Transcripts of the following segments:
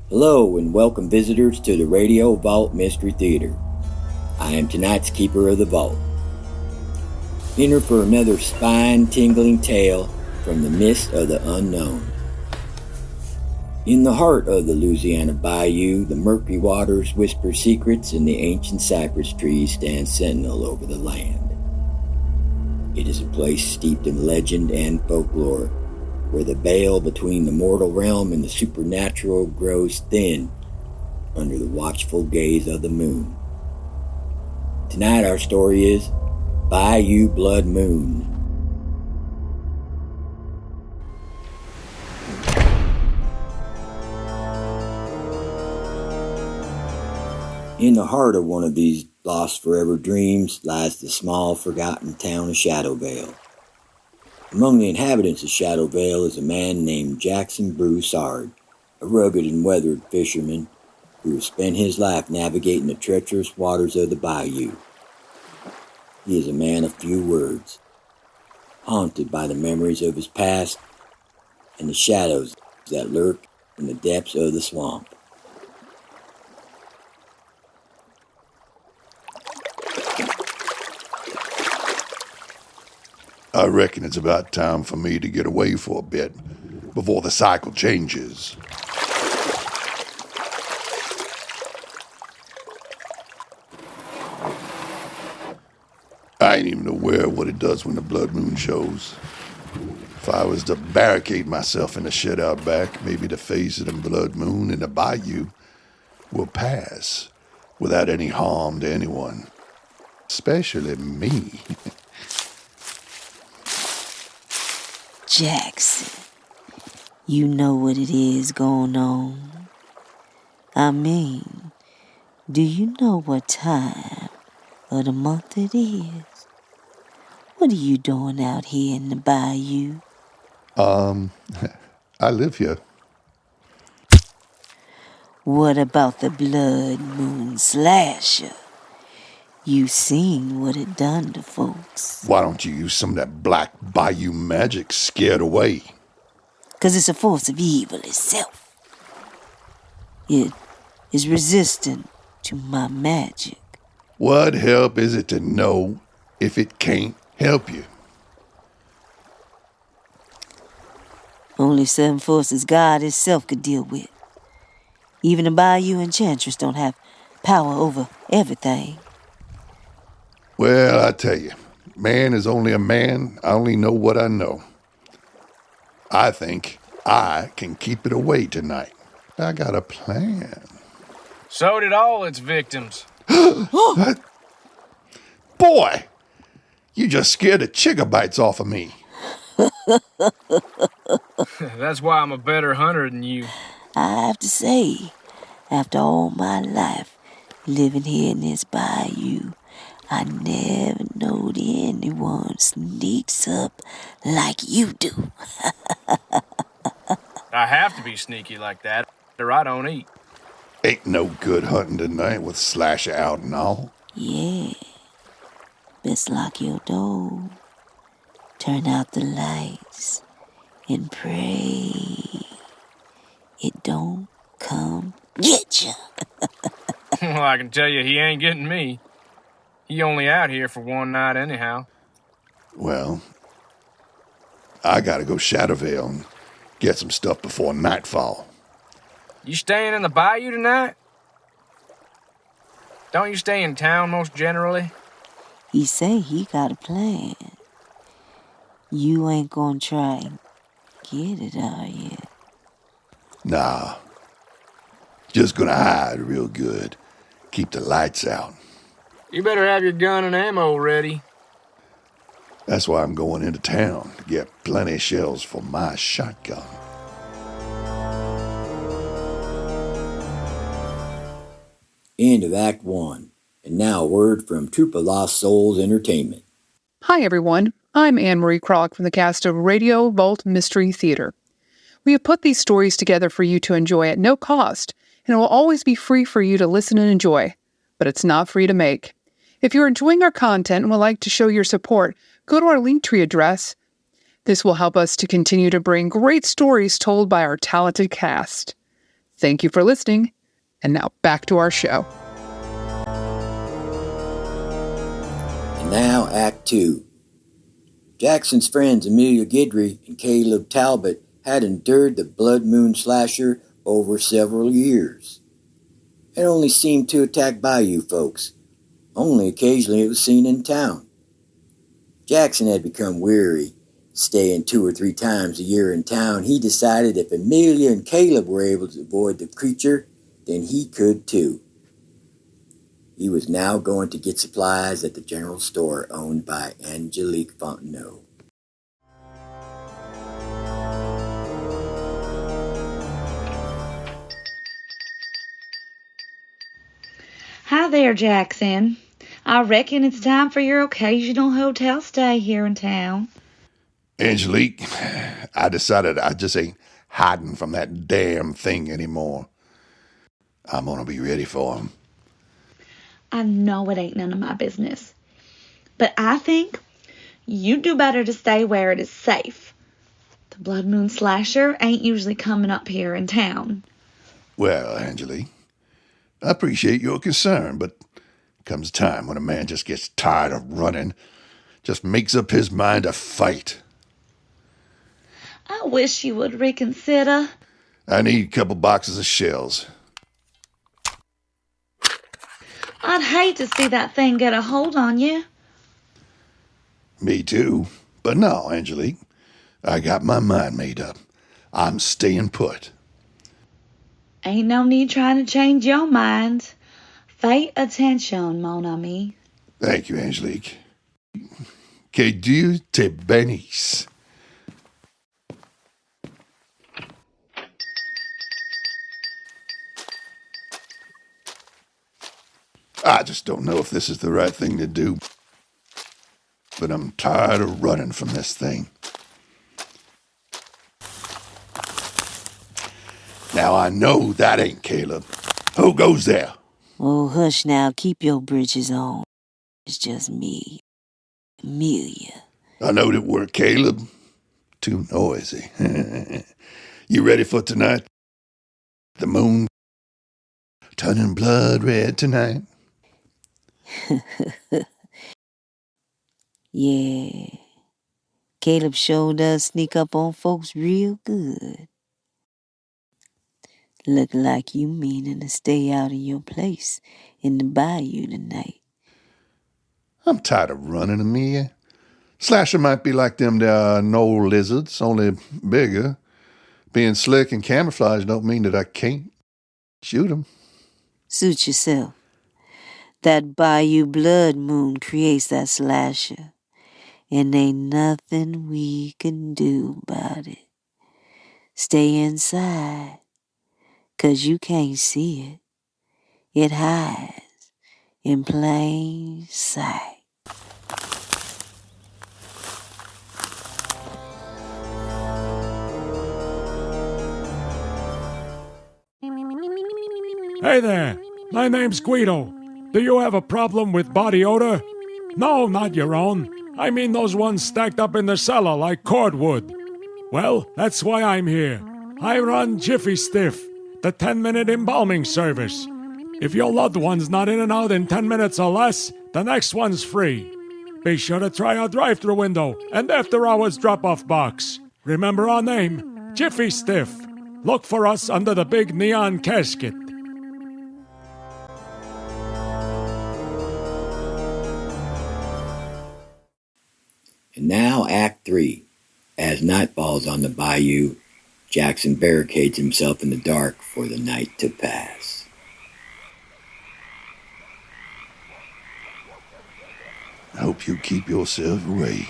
Hello and welcome visitors to the Radio Vault Mystery Theater. I am tonight's keeper of the vault. Enter for another spine-tingling tale from the mist of the unknown. In the heart of the Louisiana Bayou, the murky waters whisper secrets and the ancient cypress trees stand sentinel over the land. It is a place steeped in legend and folklore, where the veil between the mortal realm and the supernatural grows thin under the watchful gaze of the moon. Tonight our story is Bayou Blood Moon. In the heart of one of these lost forever dreams lies the small forgotten town of Shadowvale. Among the inhabitants of Shadowvale is a man named Jackson Broussard, a rugged and weathered fisherman who has spent his life navigating the treacherous waters of the bayou. He is a man of few words, haunted by the memories of his past and the shadows that lurk in the depths of the swamp. I reckon it's about time for me to get away for a bit before the cycle changes. I ain't even aware of what it does when the blood moon shows. If I was to barricade myself in a shed out back, maybe the phase of the blood moon in the bayou will pass without any harm to anyone, especially me. Jackson, you know what it is going on. I mean, do you know what time of the month it is? What are you doing out here in the bayou? I live here. What about the blood moon slasher? You seen what it done to folks. Why don't you use some of that black bayou magic scared away? 'Cause it's a force of evil itself. It is resistant to my magic. What help is it to know if it can't help you? Only certain forces God Himself could deal with. Even the Bayou Enchantress don't have power over everything. Well, I tell you, man is only a man. I only know what I know. I think I can keep it away tonight. I got a plan. So did all its victims. Boy, you just scared the chigabites off of me. That's why I'm a better hunter than you. I have to say, after all my life living here in this bayou, I never knowed anyone sneaks up like you do. I have to be sneaky like that, or I don't eat. Ain't no good hunting tonight with Slasher out and all. Yeah. Best lock your door, turn out the lights, and pray it don't come get you. Well, I can tell you he ain't getting me. He only out here for one night anyhow. Well, I gotta go Shadowvale and get some stuff before nightfall. You staying in the bayou tonight? Don't you stay in town most generally? He say he got a plan. You ain't gonna try and get it, are you? Nah. Just gonna hide real good. Keep the lights out. You better have your gun and ammo ready. That's why I'm going into town to get plenty of shells for my shotgun. End of Act 1. And now a word from Troupe of Lost Souls Entertainment. Hi everyone, I'm Anne-Marie Kroc from the cast of Radio Vault Mystery Theater. We have put these stories together for you to enjoy at no cost, and it will always be free for you to listen and enjoy, but it's not free to make. If you're enjoying our content and would like to show your support, go to our Linktree address. This will help us to continue to bring great stories told by our talented cast. Thank you for listening. And now back to our show. And now, Act 2. Jackson's friends Amelia Guidry and Caleb Talbot had endured the Blood Moon slasher over several years. It only seemed to attack Bayou folks. Only occasionally it was seen in town. Jackson had become weary. Staying 2 or 3 times a year in town, he decided if Amelia and Caleb were able to avoid the creature, then he could too. He was now going to get supplies at the general store owned by Angelique Fontenot. Hi there, Jackson. I reckon it's time for your occasional hotel stay here in town. Angelique, I decided I just ain't hiding from that damn thing anymore. I'm gonna be ready for him. I know it ain't none of my business, but I think you'd do better to stay where it is safe. The Blood Moon Slasher ain't usually coming up here in town. Well, Angelique, I appreciate your concern, but comes a time when a man just gets tired of running, just makes up his mind to fight. I wish you would reconsider. I need a couple boxes of shells. I'd hate to see that thing get a hold on you. Me too. But no, Angelique, I got my mind made up. I'm staying put. Ain't no need trying to change your mind. Pay attention, mon ami. Thank you, Angelique. Que Dieu te bénisse. I just don't know if this is the right thing to do, but I'm tired of running from this thing. Now I know that ain't Caleb. Who goes there? Oh, hush now. Keep your britches on. It's just me, Amelia. I know that we're Caleb. Too noisy. You ready for tonight? The moon turning blood red tonight. Yeah. Caleb sure does sneak up on folks real good. Look like you meaning to stay out of your place in the bayou tonight. I'm tired of running, Amelia. Slasher might be like them there knoll lizards, only bigger. Being slick and camouflage don't mean that I can't shoot 'em. Suit yourself. That bayou blood moon creates that slasher, and ain't nothing we can do about it. Stay inside, 'cause you can't see it. It hides in plain sight. Hey there, my name's Guido. Do you have a problem with body odor? No, not your own. I mean those ones stacked up in the cellar like cordwood. Well, that's why I'm here. I run Jiffy Stiff, the 10-minute embalming service. If your loved one's not in and out in 10 minutes or less, the next one's free. Be sure to try our drive-thru window and after-hours drop-off box. Remember our name, Jiffy Stiff. Look for us under the big neon casket. And now Act 3. As night falls on the bayou, Jackson barricades himself in the dark for the night to pass. I hope you keep yourself away.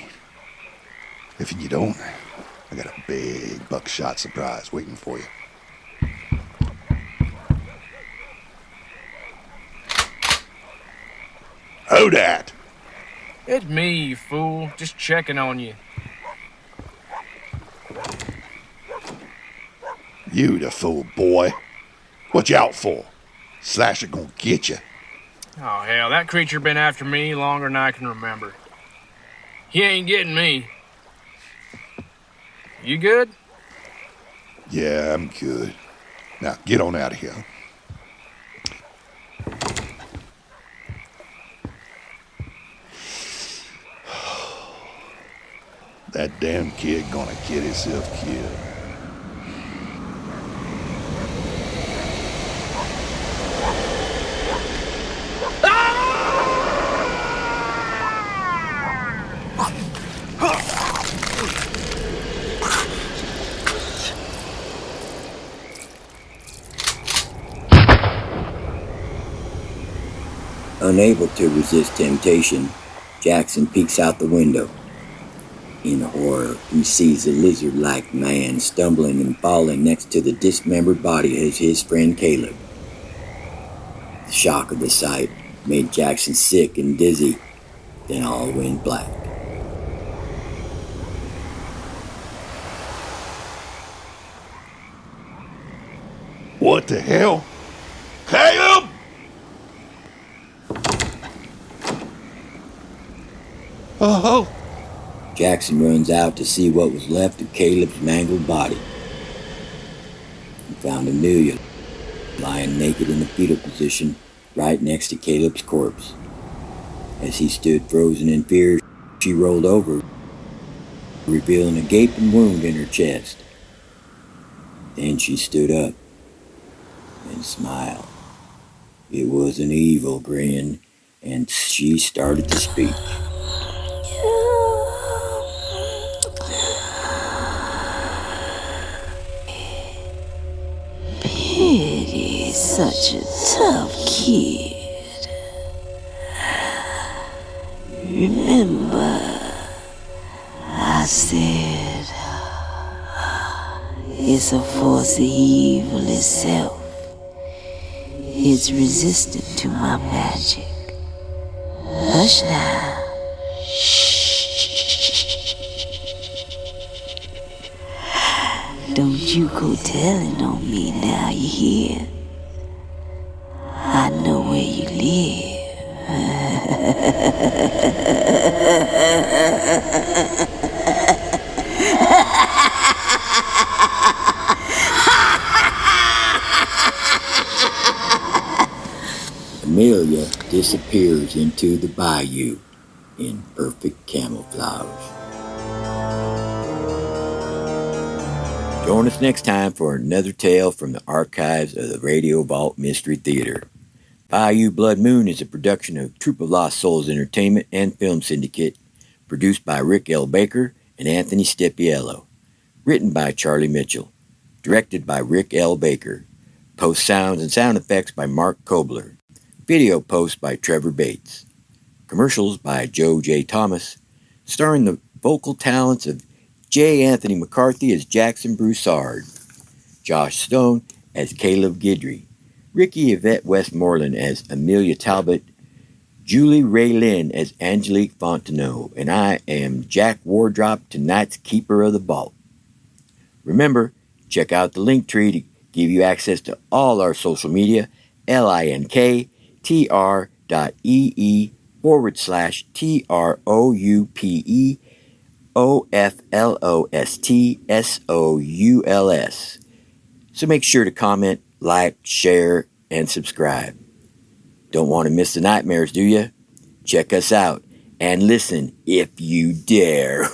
If you don't, I got a big buckshot surprise waiting for you. Who dat? It's me, you fool. Just checking on you. You the fool, boy. What you out for? Slasher gonna get you. Oh, hell, that creature been after me longer than I can remember. He ain't getting me. You good? Yeah, I'm good. Now, get on out of here. That damn kid gonna get himself killed. Unable to resist temptation, Jackson peeks out the window. In horror, he sees a lizard-like man stumbling and falling next to the dismembered body of his friend Caleb. The shock of the sight made Jackson sick and dizzy, then all went black. What the hell? Caleb! Oh! Jackson runs out to see what was left of Caleb's mangled body. He found Amelia lying naked in the fetal position right next to Caleb's corpse. As he stood frozen in fear, she rolled over, revealing a gaping wound in her chest. Then she stood up and smiled. It was an evil grin, and she started to speak. Pity's such a tough kid. Remember, I said it's a force of evil itself. It's resistant to my magic. Hush now. Don't you go telling on me now, you hear? I know where you live. Amelia disappears into the bayou in perfect camouflage. Join us next time for another tale from the archives of the Radio Vault Mystery Theater. Bayou Blood Moon is a production of Troupe of Lost Souls Entertainment and Film Syndicate, produced by Rick L. Baker and Anthony Stepiello. Written by Charlie Mitchell. Directed by Rick L. Baker. Post sounds and sound effects by Mark Kobler. Video post by Trevor Bates. Commercials by Joe J. Thomas, starring the vocal talents of J. Anthony McCarthy as Jackson Broussard, Josh Stone as Caleb Guidry, Ricky Yvette Westmoreland as Amelia Talbot, Julie Ray Lynn as Angelique Fontenot, and I am Jack Wardrop, tonight's Keeper of the Vault. Remember, check out the link tree to give you access to all our social media, linktr.ee/TROUPEOFLOSTSOULS. So make sure to comment, like, share, and subscribe. Don't want to miss the nightmares, do you? Check us out and listen if you dare.